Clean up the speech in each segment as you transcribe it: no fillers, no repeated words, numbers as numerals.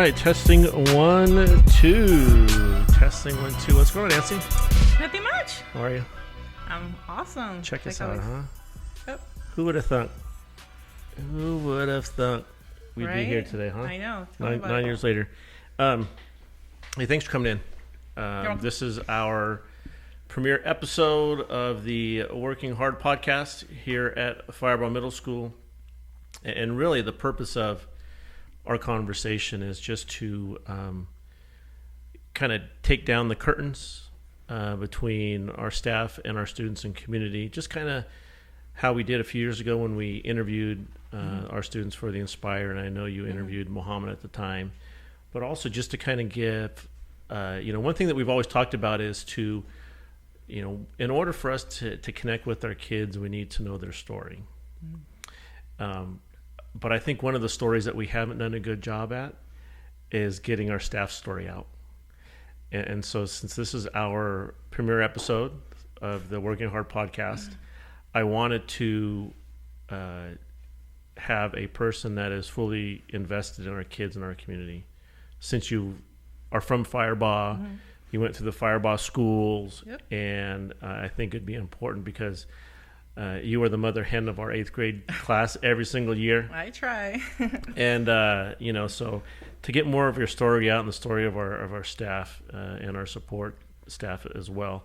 right, testing 1, 2. Testing 1, 2. What's going on, Nancy? Nothing much. How are you? I'm awesome. Check us out, huh? Yep. Who would have thunk? Who would have thunk we'd be here today, huh? I know. 9 years later. Hey, thanks for coming in. This is our premiere episode of the Working Hard podcast here at Firebaugh Middle School. And really the purpose of our conversation is just to kind of take down the curtains between our staff and our students and community. Just kind of how we did a few years ago when we interviewed our students for the Inspire, and I know you interviewed Mohammed at the time. But also just to kind of give, one thing that we've always talked about is to, in order for us to connect with our kids, we need to know their story. But I think one of the stories that we haven't done a good job at is getting our staff story out. And so since this is our premiere episode of the Working Hard podcast, I wanted to have a person that is fully invested in our kids and our community. Since you are from Firebaugh, you went through the Firebaugh schools, and I think it'd be important because you were the mother hen of our 8th grade class every single year. I try. And, so to get more of your story out and the story of our staff and our support staff as well,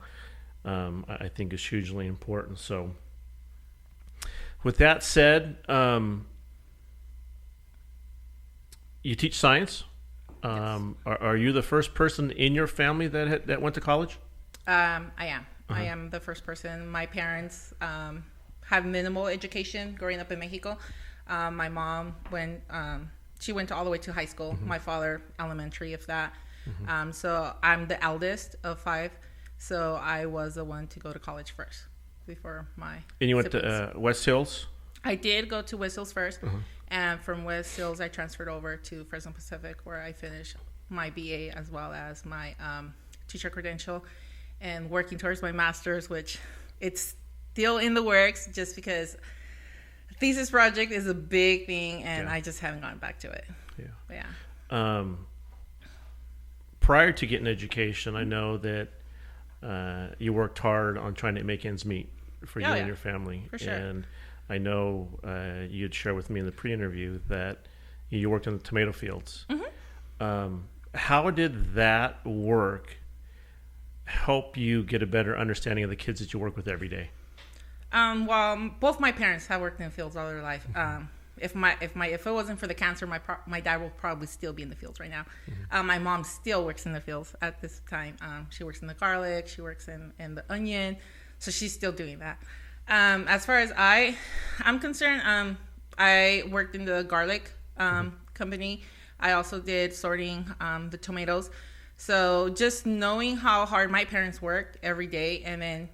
I think is hugely important. So with that said, you teach science. Yes. Are you the first person in your family that went to college? I am. I am the first person. My parents have minimal education growing up in Mexico. My mom she went all the way to high school. My father, elementary, if that. So I'm the eldest of 5. So I was the one to go to college first before my And you siblings. went to West Hills? I did go to West Hills first. And from West Hills, I transferred over to Fresno Pacific, where I finished my BA as well as my teacher credential, and working towards my master's, which it's still in the works just because thesis project is a big thing, and I just haven't gone back to it. Yeah. Prior to getting education, I know that you worked hard on trying to make ends meet for you and your family. For sure. And I know you had shared with me in the pre-interview that you worked in the tomato fields. How did that work help you get a better understanding of the kids that you work with every day? Well, both my parents have worked in the fields all their life. If it wasn't for the cancer, my dad will probably still be in the fields right now. My mom still works in the fields at this time. She works in the garlic, she works in the onion, so she's still doing that. As far as I'm concerned, I worked in the garlic company. I also did sorting the tomatoes. So just knowing how hard my parents worked every day and then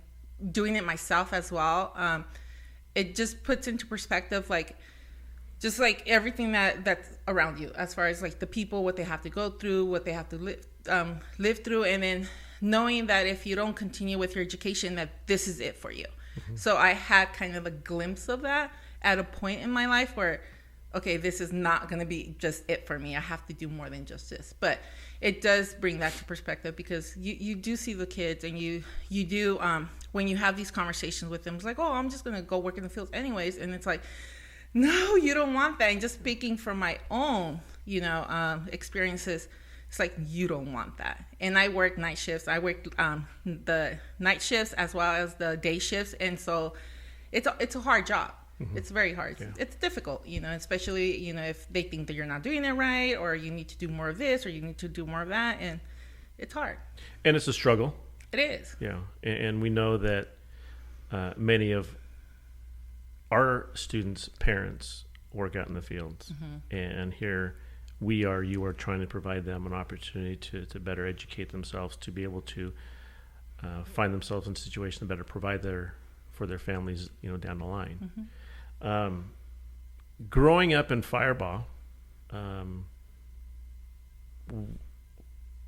doing it myself as well, it just puts into perspective, just everything that's around you, as far as the people, what they have to go through, what they have to live through, and then knowing that if you don't continue with your education, that this is it for you. So I had kind of a glimpse of that at a point in my life where, okay, this is not going to be just it for me. I have to do more than just this. But it does bring that to perspective, because you do see the kids, and you do, when you have these conversations with them, it's like, oh, I'm just going to go work in the fields anyways. And it's like, no, you don't want that. And just speaking from my own, experiences, it's like, you don't want that. And I work night shifts. I work the night shifts as well as the day shifts. And so it's a hard job. It's very hard. Yeah. It's difficult, especially, if they think that you're not doing it right, or you need to do more of this, or you need to do more of that. And it's hard. And it's a struggle. It is. Yeah. And we know that many of our students' parents work out in the fields. And here you are trying to provide them an opportunity to better educate themselves, to be able to find themselves in a situation to better provide for their families, down the line. Growing up in Firebaugh,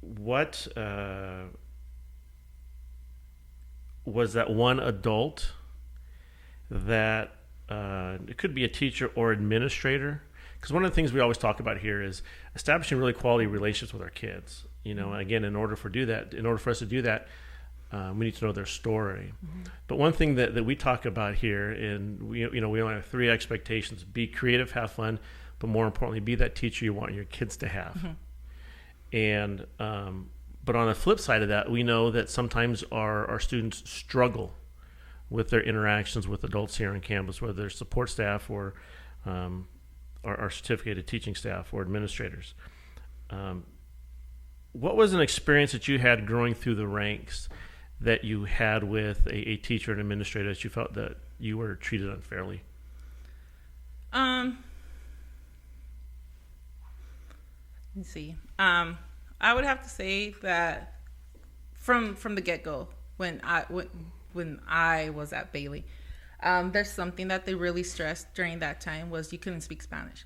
what was that one adult that it could be a teacher or administrator, because one of the things we always talk about here is establishing really quality relationships with our kids. Again, in order for us to do that, we need to know their story. Mm-hmm. But one thing that we talk about here, and we only have 3 expectations: be creative, have fun, but more importantly, be that teacher you want your kids to have. Mm-hmm. And but on the flip side of that, we know that sometimes our students struggle with their interactions with adults here on campus, whether they're support staff or our certificated teaching staff or administrators. What was an experience that you had growing through the ranks that you had with a teacher and administrator that you felt that you were treated unfairly? Let's see. I would have to say that from the get-go, when I was at Bailey, there's something that they really stressed during that time was you couldn't speak Spanish.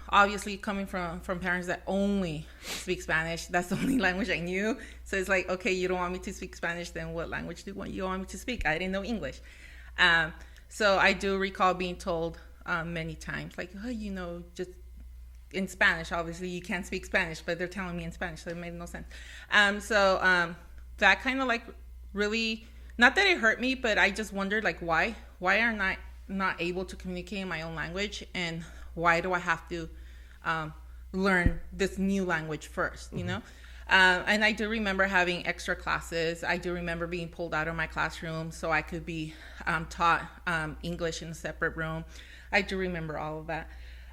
Obviously, coming from parents that only speak Spanish, that's the only language I knew. So it's like, okay, you don't want me to speak Spanish, then what language do you want me to speak? I didn't know English. So I do recall being told many times, like, oh, just in Spanish. Obviously, you can't speak Spanish, but they're telling me in Spanish, so it made no sense. So that kind of like really, not that it hurt me, but I just wondered, like, why are I not able to communicate in my own language, and why do I have to learn this new language first, you know? And I do remember having extra classes. I do remember being pulled out of my classroom so I could be taught English in a separate room. I do remember all of that.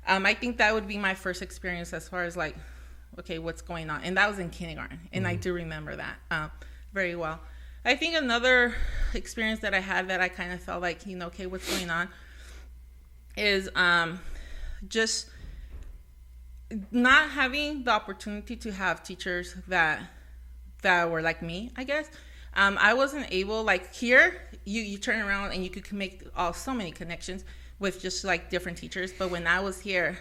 I think that would be my first experience as far as like, okay, what's going on? And that was in kindergarten. And I do remember that very well. I think another experience that I had that I kind of felt like, okay, what's going on is just not having the opportunity to have teachers that were like me, I guess. I wasn't able, like here, you turn around and you could make so many connections with just like different teachers. But when I was here,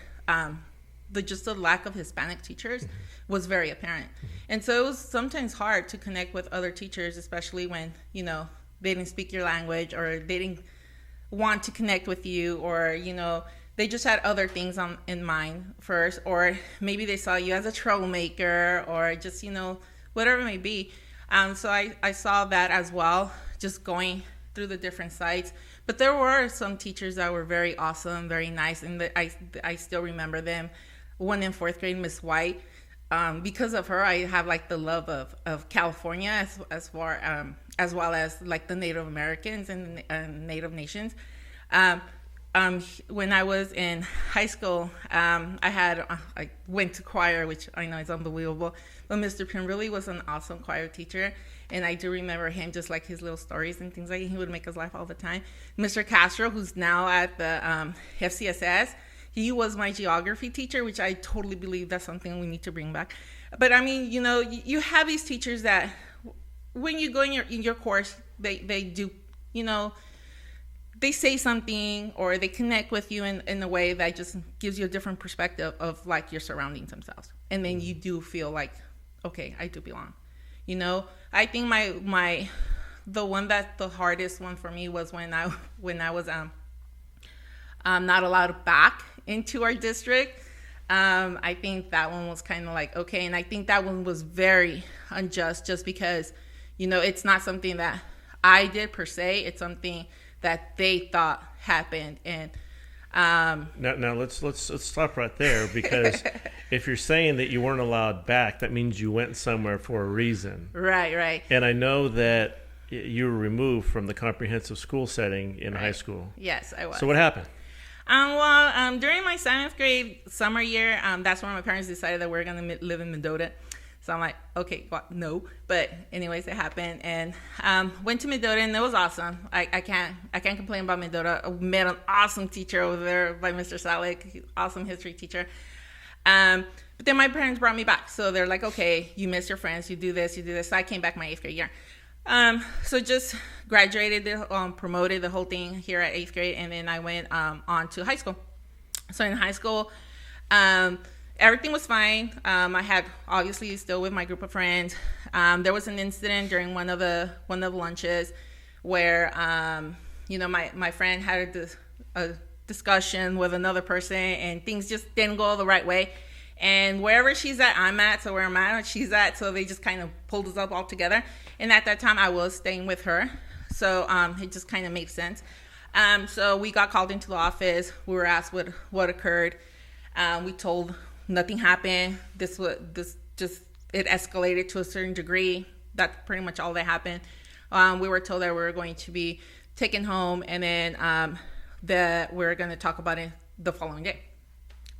the lack of Hispanic teachers was very apparent. And so it was sometimes hard to connect with other teachers, especially when, they didn't speak your language or they didn't want to connect with you, or, they just had other things in mind first, or maybe they saw you as a troublemaker, or just, whatever it may be. So I saw that as well, just going through the different sites. But there were some teachers that were very awesome, very nice, and I still remember them. One in 4th grade, Miss White. Because of her, I have like the love of California as well as like the Native Americans and Native nations. When I was in high school, I went to choir, which I know is unbelievable. But Mr. Pim really was an awesome choir teacher, and I do remember him, just like his little stories and things like that. He would make us laugh all the time. Mr. Castro, who's now at the FCSS, he was my geography teacher, which I totally believe that's something we need to bring back. But I mean, you have these teachers that when you go in your course, they do, they say something or they connect with you in a way that just gives you a different perspective of like your surroundings themselves. And then you do feel like, okay, I do belong. I think the one that the hardest one for me was when I was not allowed back into our district. I think that one was kind of like, okay. And I think that one was very unjust just because, it's not something that I did per se. It's something that they thought happened. And now let's stop right there, because if you're saying that you weren't allowed back, that means you went somewhere for a reason. Right. And I know that you were removed from the comprehensive school setting in high school. Yes, I was. So what happened? During my 7th grade summer year, that's when my parents decided that we're going to live in Mendota. So I'm like, okay, well, no. But anyways, it happened. And went to Mendota, and it was awesome. I can't complain about Mendota. I met an awesome teacher over there by Mr. Salik, awesome history teacher. But then my parents brought me back. So they're like, okay, you miss your friends, you do this. So I came back my 8th grade year. So just graduated, promoted the whole thing here at 8th grade, and then I went on to high school. So in high school, everything was fine. I had obviously still with my group of friends. There was an incident during one of the lunches where my friend had discussion with another person, and things just didn't go the right way. And wherever she's at, I'm at. So where I'm at, she's at. So they just kind of pulled us up all together. And at that time, I was staying with her. So it just kind of made sense. So we got called into the office. We were asked what occurred. We told nothing happened. It escalated to a certain degree. That's pretty much all that happened. We were told that we were going to be taken home, and then that we were going to talk about it the following day.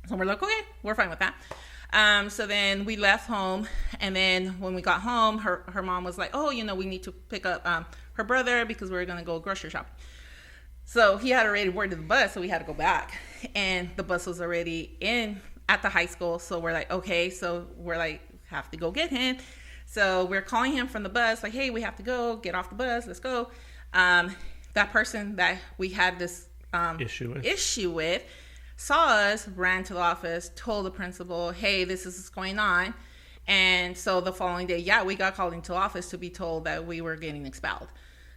So we're like, okay, we're fine with that. So then we left home, and then when we got home, her mom was like, oh, we need to pick up her brother because we were going to go grocery shopping. So he had already boarded the bus, so we had to go back, and the bus was already at the high school. So we're like, okay, so we're like, have to go get him. So we're calling him from the bus, like, hey, we have to go, get off the bus, let's go. That person that we had this issue with saw us, ran to the office, told the principal, hey, this is what's going on. And so the following day, we got called into office to be told that we were getting expelled.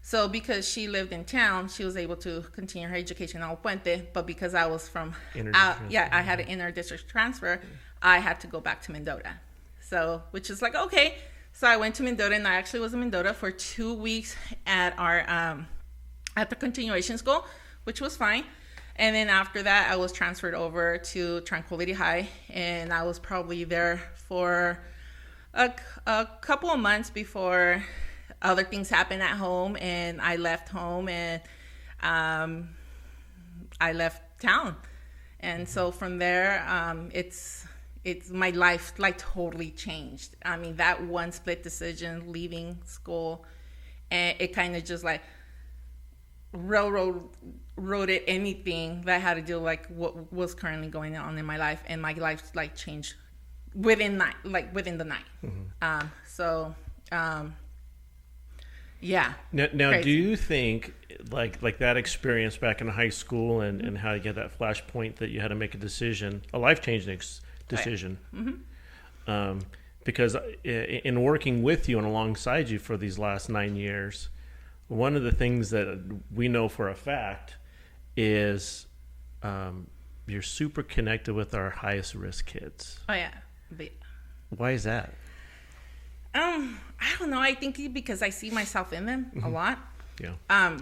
So because she lived in town, she was able to continue her education in El Puente, but because I was from I had an inter-district transfer, I had to go back to Mendota. So, which is like, okay. So I went to Mendota, and I actually was in Mendota for 2 weeks at our at the continuation school, which was fine. And then after that, I was transferred over to Tranquility High, and I was probably there for a couple of months before other things happened at home, and I left home, and I left town. And so from there, it's my life like totally changed. I mean, that one split decision, leaving school, and it kind of just like railroaded anything that had to do like what was currently going on in my life, and my life like changed within the night. Yeah. Now do you think like that experience back in high school and how you get that flashpoint that you had to make a life-changing decision? Right. Because in working with you and alongside you for these last 9 years, one of the things that we know for a fact is you're super connected with our highest risk kids. Oh yeah. Why is that? I don't know. I think because I see myself in them a lot. Yeah.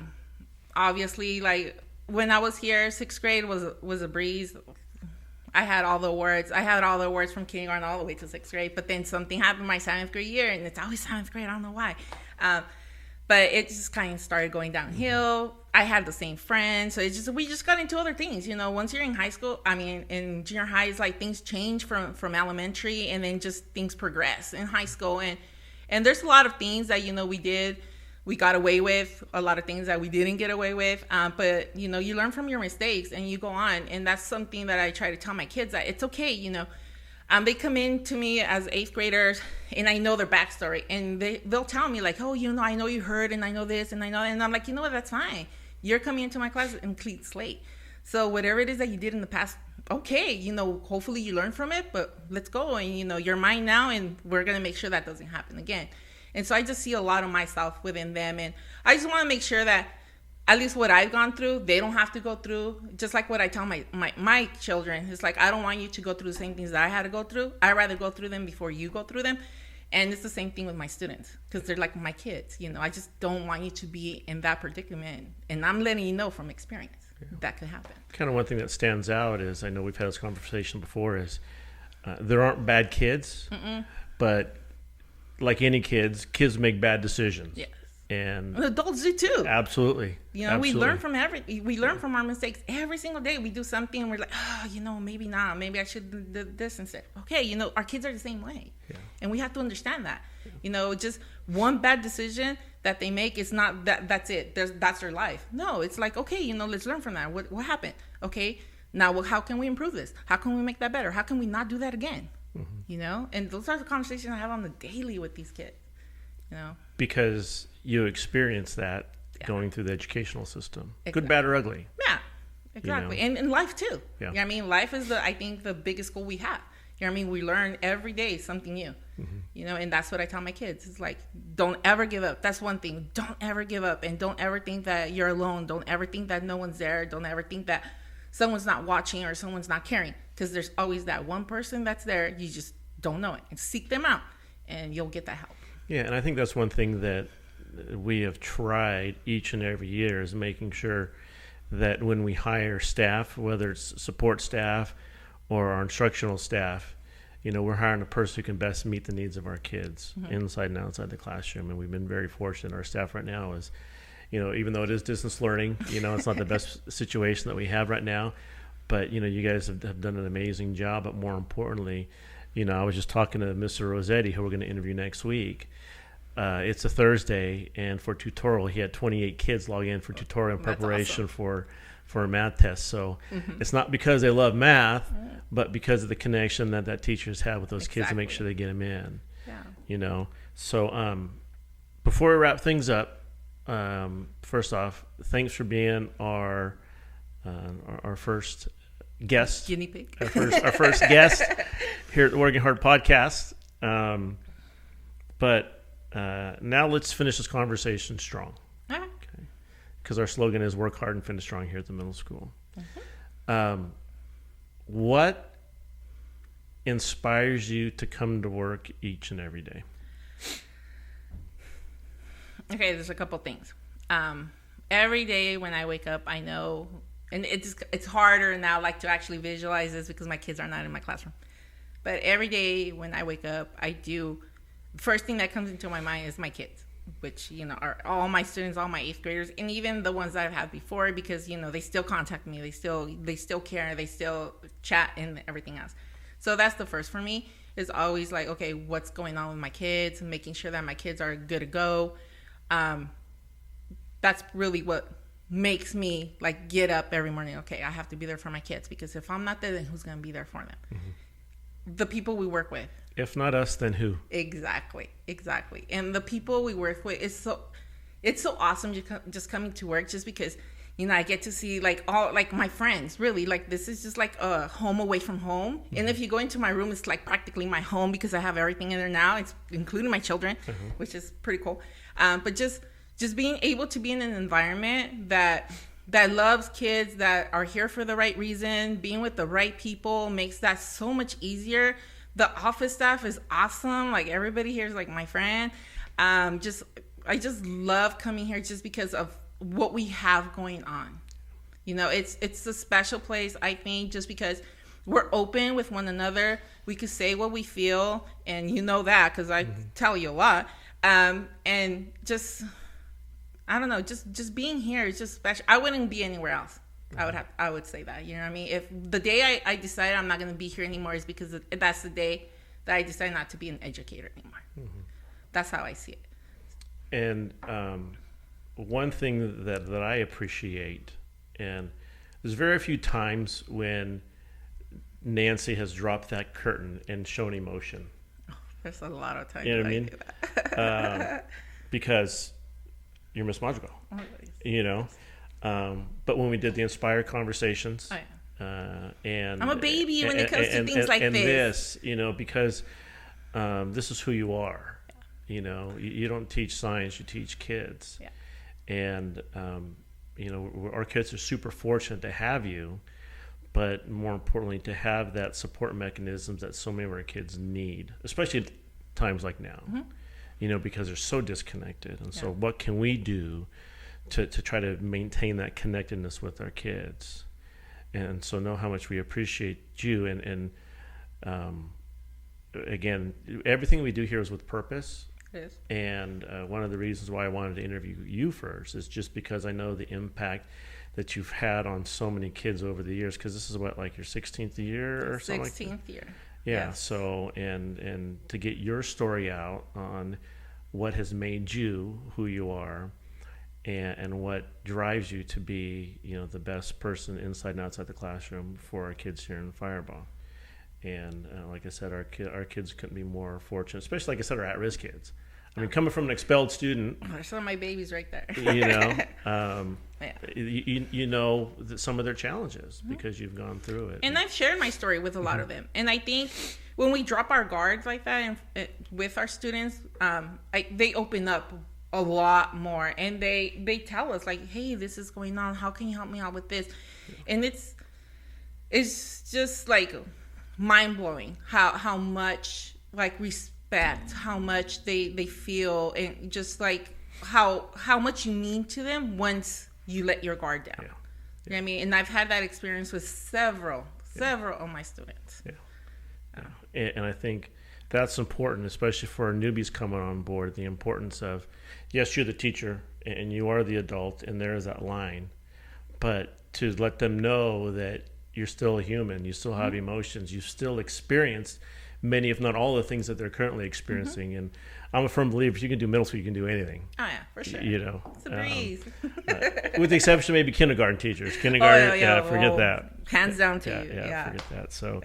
Obviously, like when I was here, 6th grade was a breeze. I had all the awards. I had all the awards from kindergarten all the way to 6th grade. But then something happened my 7th grade year, and it's always 7th grade. I don't know why. But it just kind of started going downhill. I had the same friends, so we just got into other things. Once you're in high school, in junior high, it's like things change from elementary, and then just things progress in high school. And there's a lot of things that, we got away with, a lot of things that we didn't get away with. But, you learn from your mistakes and you go on. And that's something that I try to tell my kids, that it's okay, They come in to me as 8th graders, and I know their backstory, and they'll tell me like, oh, I know you heard, and I know this, and I know, and I'm like, you know what, that's fine. You're coming into my class in clean slate. So whatever it is that you did in the past, okay, hopefully you learn from it, but let's go, and you're mine now, and we're gonna make sure that doesn't happen again. And so I just see a lot of myself within them, and I just want to make sure that at least what I've gone through, they don't have to go through. Just like what I tell my children. It's like, I don't want you to go through the same things that I had to go through. I'd rather go through them before you go through them. And it's the same thing with my students, because they're like my kids. I just don't want you to be in that predicament. And I'm letting you know from experience that could happen. Kind of one thing that stands out is, I know we've had this conversation before, is there aren't bad kids, but like any kids make bad decisions. Yes. And adults do too. Absolutely. We learn from we learn from our mistakes every single day. We do something and we're like, maybe not. Maybe I should do this instead. Okay, our kids are the same way. Yeah. And we have to understand that. Just one bad decision that they make is not that's it. That's their life. No, it's like, okay, let's learn from that. What happened? Okay, now how can we improve this? How can we make that better? How can we not do that again? Mm-hmm. And those are the conversations I have on the daily with these kids. Because you experience that going through the educational system, exactly. Good, bad, or ugly. Yeah, exactly. And in life too. Yeah. Life is I think the biggest goal we have. We learn every day something new. Mm-hmm. And that's what I tell my kids. It's like, don't ever give up. That's one thing. Don't ever give up, and don't ever think that you're alone. Don't ever think that no one's there. Don't ever think that someone's not watching or someone's not caring, because there's always that one person that's there. You just don't know it, and seek them out, and you'll get that help. Yeah, and I think that's one thing that we have tried each and every year is making sure that when we hire staff, whether it's support staff or our instructional staff, we're hiring a person who can best meet the needs of our kids inside and outside the classroom. And we've been very fortunate. Our staff right now is, even though it is distance learning, it's not the best situation that we have right now, but, you guys have done an amazing job. But more importantly, I was just talking to Mr. Rossetti, who we're going to interview next week. It's a Thursday, and for tutorial, he had 28 kids log in for tutorial in preparation for a math test. So it's not because they love math, but because of the connection that teachers have with those kids to make sure they get them in. Yeah. So before we wrap things up, first off, thanks for being our first guest, guinea pig, our first guest here at the Working Hard podcast. But now let's finish this conversation strong. Okay. Because our slogan is work hard and finish strong here at the middle school. What inspires you to come to work each and every day? Okay, there's a couple things. Every day when I wake up, I know, and it's harder now, like, to actually visualize this because my kids are not in my classroom. But every day when I wake up, first thing that comes into my mind is my kids, which, are all my students, all my 8th graders, and even the ones that I've had before, because, they still contact me. They still care. They still chat and everything else. So that's the first for me, is always like, okay, what's going on with my kids, and making sure that my kids are good to go. That's really what makes me, like, get up every morning. Okay, I have to be there for my kids, because if I'm not there, then who's going to be there for them? Mm-hmm. The people we work with. If not us, then who? Exactly. And the people we work with, it's so awesome just coming to work, just because, I get to see, like, all, like, my friends, really. Like, this is just like a home away from home. Mm-hmm. And if you go into my room, it's like practically my home, because I have everything in there now. It's including my children, which is pretty cool. But just being able to be in an environment that loves kids, that are here for the right reason, being with the right people, makes that so much easier. The office staff is awesome. Like, everybody here is like my friend. I just love coming here just because of what we have going on. It's a special place, I think, just because we're open with one another. We could say what we feel, and that because I tell you a lot. And just, I don't know, just being here is just special. I wouldn't be anywhere else. I would say that, you know what I mean? If the day I decided I'm not going to be here anymore is because that's the day that I decided not to be an educator anymore. Mm-hmm. That's how I see it. And one thing that I appreciate, and there's very few times when Nancy has dropped that curtain and shown emotion. Oh, there's a lot of times. You know what I mean? Do that. Because you're Miss Madrigal. But when we did the Inspire conversations, and I'm a baby when it comes to things like this. Because this is who you are. You don't teach science, you teach kids. Yeah. And our kids are super fortunate to have you, but more importantly, to have that support mechanisms that so many of our kids need, especially at times like now. Mm-hmm. Because they're so disconnected. And so what can we do to try to maintain that connectedness with our kids? And so know how much we appreciate you. And again, everything we do here is with purpose. It is. And one of the reasons why I wanted to interview you first is just because I know the impact that you've had on so many kids over the years, because this is like your 16th year or something like that? 16th year. Yeah. Yes. So, and to get your story out on what has made you who you are, and what drives you to be, the best person inside and outside the classroom for our kids here in Firebaugh. And like I said, our kids couldn't be more fortunate, especially, like I said, our at-risk kids. I mean, coming from an expelled student. There's some of my babies right there. You know some of their challenges because you've gone through it. And I've shared my story with a lot of them. And I think when we drop our guards like that with our students, they open up a lot more. And they tell us, like, hey, this is going on. How can you help me out with this? Yeah. And it's just like mind blowing how much like respect, how much they feel, and just like how much you mean to them once you let your guard down. Yeah. You know what I mean? And I've had that experience with several of my students. And I think that's important, especially for our newbies coming on board. The importance of, yes, you're the teacher and you are the adult, and there is that line, but to let them know that you're still a human, you still have emotions, you still experienced many, if not all, the things that they're currently experiencing. And I'm a firm believer, if you can do middle school, you can do anything. Oh yeah, for sure. You know, it's a breeze. With the exception of maybe kindergarten teachers. Kindergarten, forget that. Hands down to you. Forget that. So,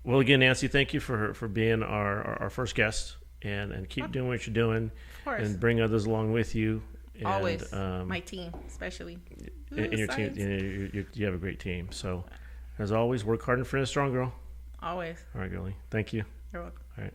well, again, Nancy, thank you for being our first guest, and keep doing what you're doing, Of course. and bring others along with you. And, Always, my team, especially. And your team, you have a great team. So, as always, work hard and finish strong, girl. Always. All right, girlie. Thank you. You're welcome. All right.